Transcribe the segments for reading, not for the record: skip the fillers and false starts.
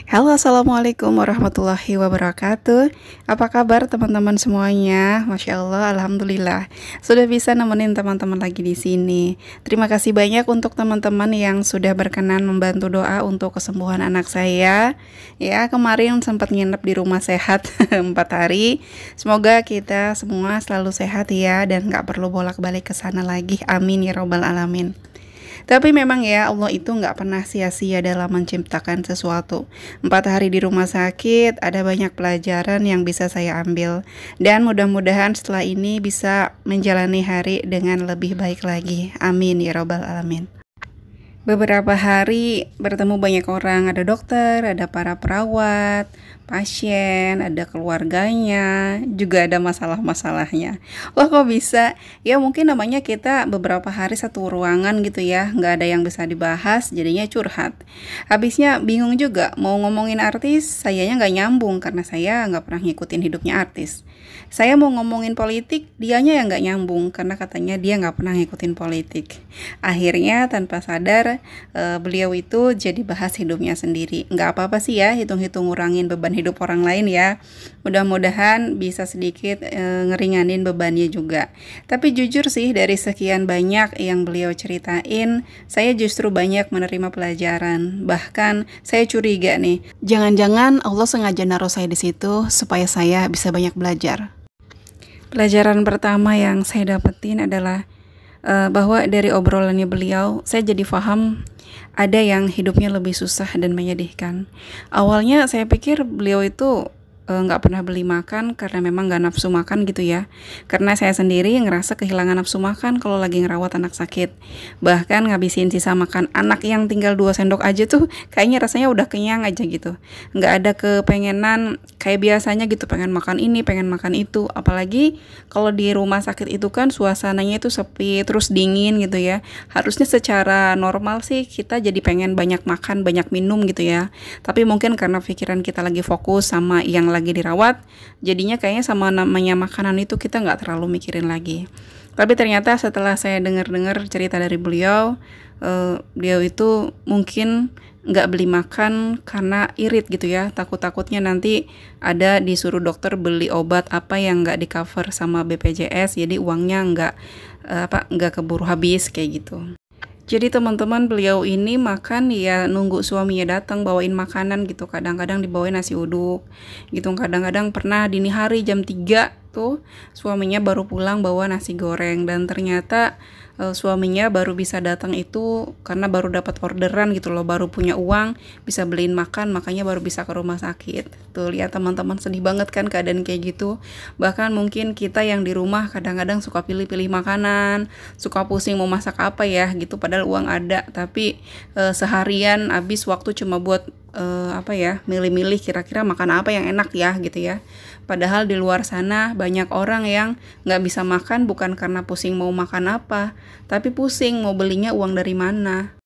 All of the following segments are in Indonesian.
Halo, assalamualaikum warahmatullahi wabarakatuh. Apa kabar teman-teman semuanya? Masya Allah, alhamdulillah sudah bisa nemenin teman-teman lagi di sini. Terima kasih banyak untuk teman-teman yang sudah berkenan membantu doa untuk kesembuhan anak saya. Ya, kemarin sempat nginep di rumah sehat 4 hari. Semoga kita semua selalu sehat ya dan nggak perlu bolak-balik ke sana lagi. Amin ya robbal alamin. Tapi memang ya Allah itu nggak pernah sia-sia dalam menciptakan sesuatu. 4 hari di rumah sakit, ada banyak pelajaran yang bisa saya ambil. Dan mudah-mudahan setelah ini bisa menjalani hari dengan lebih baik lagi. Amin ya robbal alamin. Beberapa hari bertemu banyak orang, ada dokter, ada para perawat, pasien, ada keluarganya, juga ada masalah-masalahnya. Loh kok bisa? Ya mungkin namanya kita beberapa hari satu ruangan gitu ya, nggak ada yang bisa dibahas, jadinya curhat. Habisnya bingung juga, mau ngomongin artis, sayanya nggak nyambung karena saya nggak pernah ngikutin hidupnya artis. Saya mau ngomongin politik, dianya yang nggak nyambung karena katanya dia nggak pernah ngikutin politik. Akhirnya tanpa sadar beliau itu jadi bahas hidupnya sendiri. Nggak apa-apa sih ya, hitung-hitung ngurangin beban hidup orang lain ya. Mudah-mudahan bisa sedikit ngeringanin bebannya juga. Tapi jujur sih dari sekian banyak yang beliau ceritain, saya justru banyak menerima pelajaran. Bahkan saya curiga nih, jangan-jangan Allah sengaja naruh saya di situ supaya saya bisa banyak belajar. Pelajaran pertama yang saya dapetin adalah bahwa dari obrolannya beliau, saya jadi paham ada yang hidupnya lebih susah dan menyedihkan. Awalnya saya pikir beliau itu nggak pernah beli makan karena memang nggak nafsu makan gitu ya. Karena saya sendiri ngerasa kehilangan nafsu makan kalau lagi ngerawat anak sakit. Bahkan ngabisin sisa makan anak yang tinggal 2 sendok aja tuh kayaknya rasanya udah kenyang aja gitu. Nggak ada kepengenan kayak biasanya gitu, pengen makan ini, pengen makan itu. Apalagi kalau di rumah sakit itu kan suasananya itu sepi, terus dingin gitu ya. Harusnya secara normal sih kita jadi pengen banyak makan, banyak minum gitu ya. Tapi mungkin karena pikiran kita lagi fokus sama yang lagi dirawat, jadinya kayaknya sama namanya makanan itu kita nggak terlalu mikirin lagi. Tapi ternyata setelah saya dengar-dengar cerita dari beliau, beliau itu mungkin nggak beli makan karena irit gitu ya, takut-takutnya nanti ada disuruh dokter beli obat apa yang nggak di cover sama BPJS, jadi uangnya nggak keburu habis kayak gitu. Jadi teman-teman, beliau ini makan ya nunggu suaminya datang bawain makanan gitu. Kadang-kadang dibawain nasi uduk gitu. Kadang-kadang pernah dini hari jam 3 tuh suaminya baru pulang bawa nasi goreng. Dan ternyata suaminya baru bisa datang itu karena baru dapat orderan gitu loh. Baru punya uang bisa beliin makan, makanya baru bisa ke rumah sakit. Tuh lihat teman-teman, sedih banget kan keadaan kayak gitu. Bahkan mungkin kita yang di rumah kadang-kadang suka pilih-pilih makanan, suka pusing mau masak apa ya gitu, padahal uang ada, tapi seharian habis waktu cuma buat milih-milih kira-kira makan apa yang enak ya gitu ya. Padahal di luar sana banyak orang yang nggak bisa makan bukan karena pusing mau makan apa, tapi pusing mau belinya uang dari mana.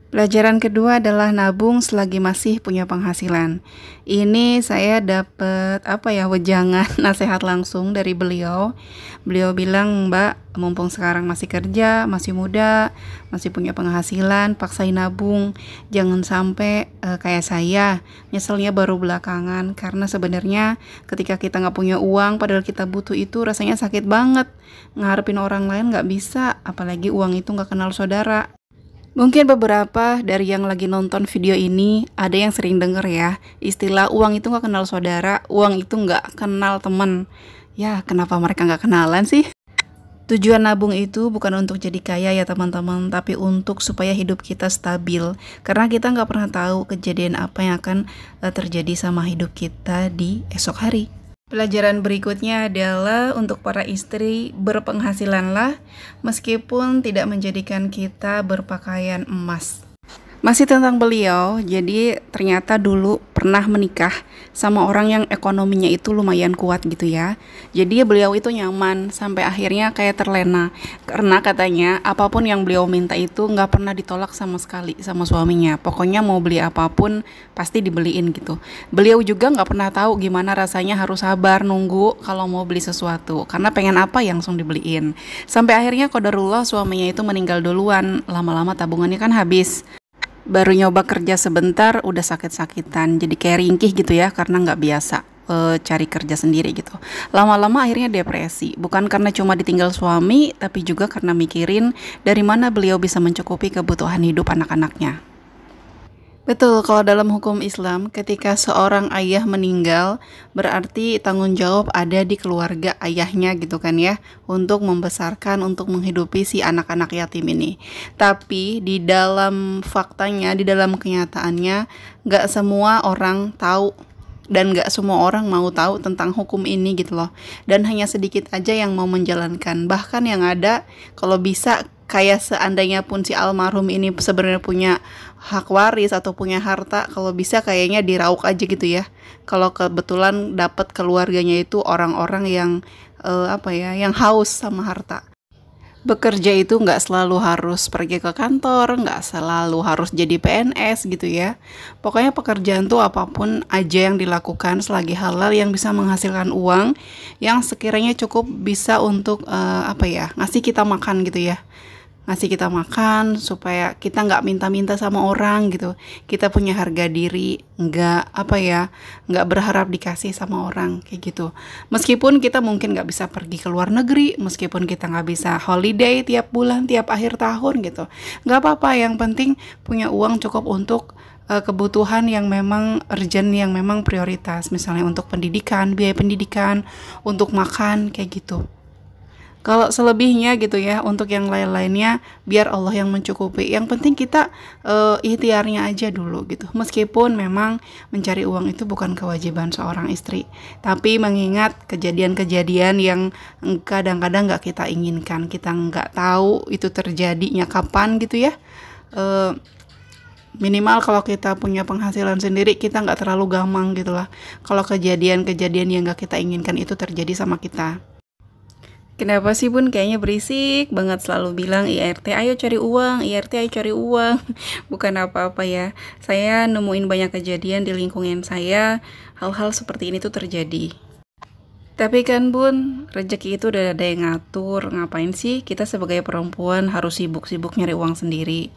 Pelajaran kedua adalah nabung selagi masih punya penghasilan. Ini saya dapat wejangan nasihat langsung dari beliau. Beliau bilang, "Mbak, mumpung sekarang masih kerja, masih muda, masih punya penghasilan, paksain nabung. Jangan sampai kayak saya, nyeselnya baru belakangan. Karena sebenarnya ketika kita nggak punya uang, padahal kita butuh itu rasanya sakit banget. Ngarepin orang lain nggak bisa, apalagi uang itu nggak kenal saudara." Mungkin beberapa dari yang lagi nonton video ini ada yang sering denger ya istilah uang itu gak kenal saudara, uang itu gak kenal temen. Ya kenapa mereka gak kenalan sih? Tujuan nabung itu bukan untuk jadi kaya ya teman-teman, tapi untuk supaya hidup kita stabil. Karena kita gak pernah tahu kejadian apa yang akan terjadi sama hidup kita di esok hari. Pelajaran berikutnya adalah untuk para istri, berpenghasilanlah meskipun tidak menjadikan kita berpakaian emas. Masih tentang beliau, jadi ternyata dulu pernah menikah sama orang yang ekonominya itu lumayan kuat gitu ya. Jadi beliau itu nyaman sampai akhirnya kayak terlena. Karena katanya apapun yang beliau minta itu nggak pernah ditolak sama sekali sama suaminya. Pokoknya mau beli apapun pasti dibeliin gitu. Beliau juga nggak pernah tahu gimana rasanya harus sabar nunggu kalau mau beli sesuatu. Karena pengen apa yang langsung dibeliin. Sampai akhirnya qadarullah suaminya itu meninggal duluan. Lama-lama tabungannya kan habis. Baru nyoba kerja sebentar udah sakit-sakitan, jadi kayak ringkih gitu ya karena nggak biasa cari kerja sendiri gitu. Lama-lama akhirnya depresi, bukan karena cuma ditinggal suami, tapi juga karena mikirin dari mana beliau bisa mencukupi kebutuhan hidup anak-anaknya. Betul, kalau dalam hukum Islam, ketika seorang ayah meninggal, berarti tanggung jawab ada di keluarga ayahnya gitu kan ya, untuk membesarkan, untuk menghidupi si anak-anak yatim ini. Tapi di dalam faktanya, di dalam kenyataannya, gak semua orang tahu dan gak semua orang mau tahu tentang hukum ini gitu loh. Dan hanya sedikit aja yang mau menjalankan. Bahkan yang ada, kalau bisa kayak seandainya pun si almarhum ini sebenarnya punya hak waris atau punya harta, kalau bisa kayaknya dirauk aja gitu ya. Kalau kebetulan dapat keluarganya itu orang-orang yang yang haus sama harta. Bekerja itu nggak selalu harus pergi ke kantor, nggak selalu harus jadi PNS gitu ya. Pokoknya pekerjaan tuh apapun aja yang dilakukan selagi halal yang bisa menghasilkan uang, yang sekiranya cukup bisa untuk ngasih kita makan gitu ya. Ngasih kita makan supaya kita nggak minta-minta sama orang gitu. Kita punya harga diri, nggak berharap dikasih sama orang kayak gitu. Meskipun kita mungkin nggak bisa pergi ke luar negeri, meskipun kita nggak bisa holiday tiap bulan, tiap akhir tahun gitu, nggak apa-apa. Yang penting punya uang cukup untuk kebutuhan yang memang urgent, yang memang prioritas. Misalnya untuk pendidikan, biaya pendidikan, untuk makan kayak gitu. Kalau selebihnya gitu ya, untuk yang lain-lainnya biar Allah yang mencukupi. Yang penting kita ikhtiarnya aja dulu gitu. Meskipun memang mencari uang itu bukan kewajiban seorang istri, tapi mengingat kejadian-kejadian yang kadang-kadang nggak kita inginkan, kita nggak tahu itu terjadinya kapan gitu ya. Minimal kalau kita punya penghasilan sendiri, kita nggak terlalu gamang gitu lah kalau kejadian-kejadian yang nggak kita inginkan itu terjadi sama kita. Kenapa sih Bun kayaknya berisik banget selalu bilang IRT ayo cari uang, IRT ayo cari uang. Bukan apa-apa ya. Saya nemuin banyak kejadian di lingkungan saya, hal-hal seperti ini tuh terjadi. Tapi kan Bun, rezeki itu udah ada yang ngatur. Ngapain sih kita sebagai perempuan harus sibuk-sibuk nyari uang sendiri?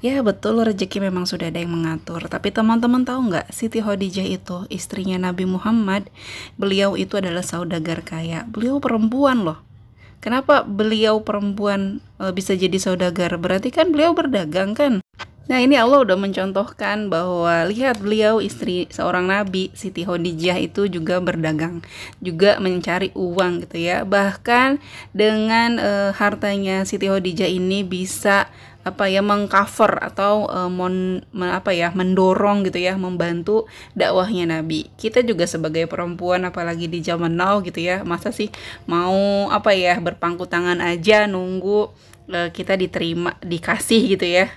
Ya betul, rezeki memang sudah ada yang mengatur. Tapi teman-teman tahu nggak, Siti Khadijah itu istrinya Nabi Muhammad. Beliau itu adalah saudagar kaya. Beliau perempuan loh. Kenapa beliau perempuan bisa jadi saudagar? Berarti kan beliau berdagang kan? Nah ini Allah udah mencontohkan bahwa lihat beliau istri seorang nabi, Siti Khadijah itu juga berdagang, juga mencari uang gitu ya. Bahkan dengan hartanya Siti Khadijah ini bisa mengcover atau mendorong gitu ya, membantu dakwahnya Nabi. Kita juga sebagai perempuan apalagi di zaman now gitu ya, masa sih mau berpangku tangan aja nunggu kita diterima, dikasih gitu ya,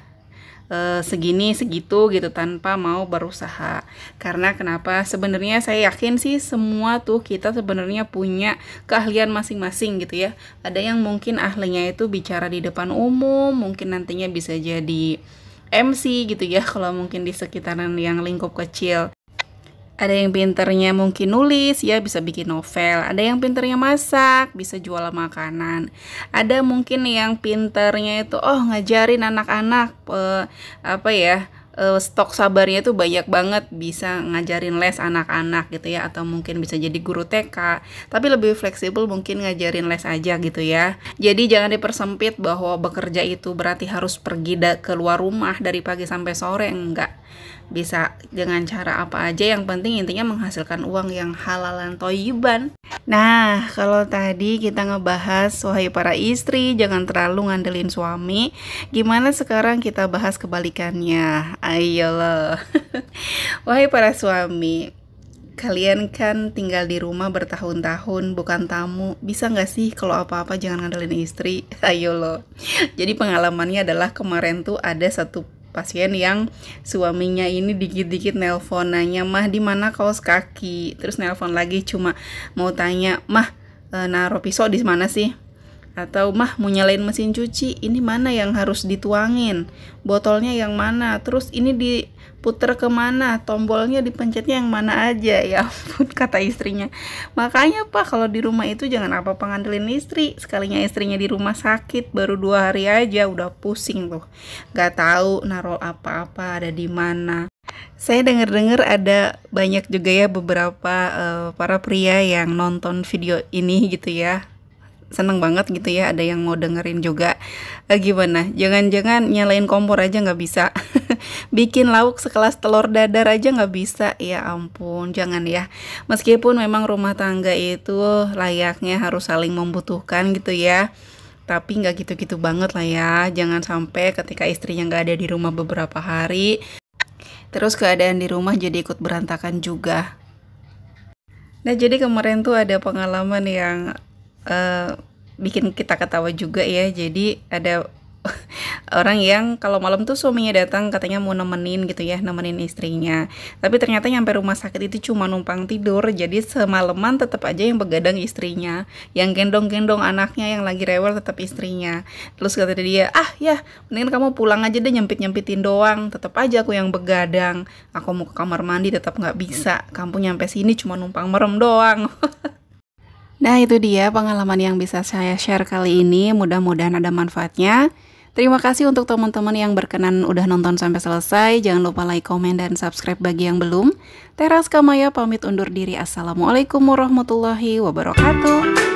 segini segitu gitu tanpa mau berusaha. Karena kenapa? Sebenarnya saya yakin sih semua tuh kita sebenarnya punya keahlian masing-masing gitu ya. Ada yang mungkin ahlinya itu bicara di depan umum, mungkin nantinya bisa jadi MC gitu ya kalau mungkin di sekitaran yang lingkup kecil. Ada yang pinternya mungkin nulis ya, bisa bikin novel. Ada yang pinternya masak, bisa jual makanan. Ada mungkin yang pinternya itu ngajarin anak-anak stok sabarnya itu banyak banget, bisa ngajarin les anak-anak gitu ya, atau mungkin bisa jadi guru TK. Tapi lebih fleksibel mungkin ngajarin les aja gitu ya. Jadi jangan dipersempit bahwa bekerja itu berarti harus pergi keluar rumah dari pagi sampai sore, enggak. Bisa dengan cara apa aja, yang penting intinya menghasilkan uang yang halalan toyiban. Nah, kalau tadi kita ngebahas wahai para istri jangan terlalu ngandelin suami, gimana sekarang kita bahas kebalikannya? Ayolah. Wahai para suami, kalian kan tinggal di rumah bertahun-tahun, bukan tamu. Bisa gak sih kalau apa-apa jangan ngandelin istri? Ayo loh. Jadi pengalamannya adalah kemarin tuh ada satu pasien yang suaminya ini dikit-dikit nelpon nanya, "Mah, di mana kaos kaki?" Terus nelpon lagi cuma mau tanya, "Mah, naruh pisau di mana sih?" Atau, "Mah, mau nyalain mesin cuci, ini mana yang harus dituangin? Botolnya yang mana? Terus ini di puter kemana, tombolnya dipencetnya yang mana aja, ya ampun kata istrinya. Makanya Pak, kalau di rumah itu jangan apa-apa ngandelin istri. Sekalinya istrinya di rumah sakit baru 2 hari aja udah pusing tuh, nggak tahu naruh apa-apa ada di mana. Saya dengar-dengar ada banyak juga ya beberapa para pria yang nonton video ini gitu ya, seneng banget gitu ya, ada yang mau dengerin juga. Gimana? Jangan-jangan nyalain kompor aja nggak bisa? Bikin lauk sekelas telur dadar aja nggak bisa? Ya ampun, jangan ya. Meskipun memang rumah tangga itu layaknya harus saling membutuhkan gitu ya, tapi nggak gitu-gitu banget lah ya. Jangan sampai ketika istrinya nggak ada di rumah beberapa hari, terus keadaan di rumah jadi ikut berantakan juga. Nah, jadi kemarin tuh ada pengalaman yang bikin kita ketawa juga ya. Jadi ada orang yang kalau malam tuh suaminya datang katanya mau nemenin gitu ya, nemenin istrinya. Tapi ternyata nyampe rumah sakit itu cuma numpang tidur. Jadi semalaman tetap aja yang begadang istrinya, yang gendong-gendong anaknya yang lagi rewel tetap istrinya. Terus kata dia, ah ya mendingan kamu pulang aja deh, nyempit-nyempitin doang. Tetap aja aku yang begadang. Aku mau ke kamar mandi tetap nggak bisa. Kamu nyampe sini cuma numpang merem doang. Nah, itu dia pengalaman yang bisa saya share kali ini. Mudah-mudahan ada manfaatnya. Terima kasih untuk teman-teman yang berkenan udah nonton sampai selesai. Jangan lupa like, komen, dan subscribe bagi yang belum. Teras Kamaya pamit undur diri. Assalamualaikum warahmatullahi wabarakatuh.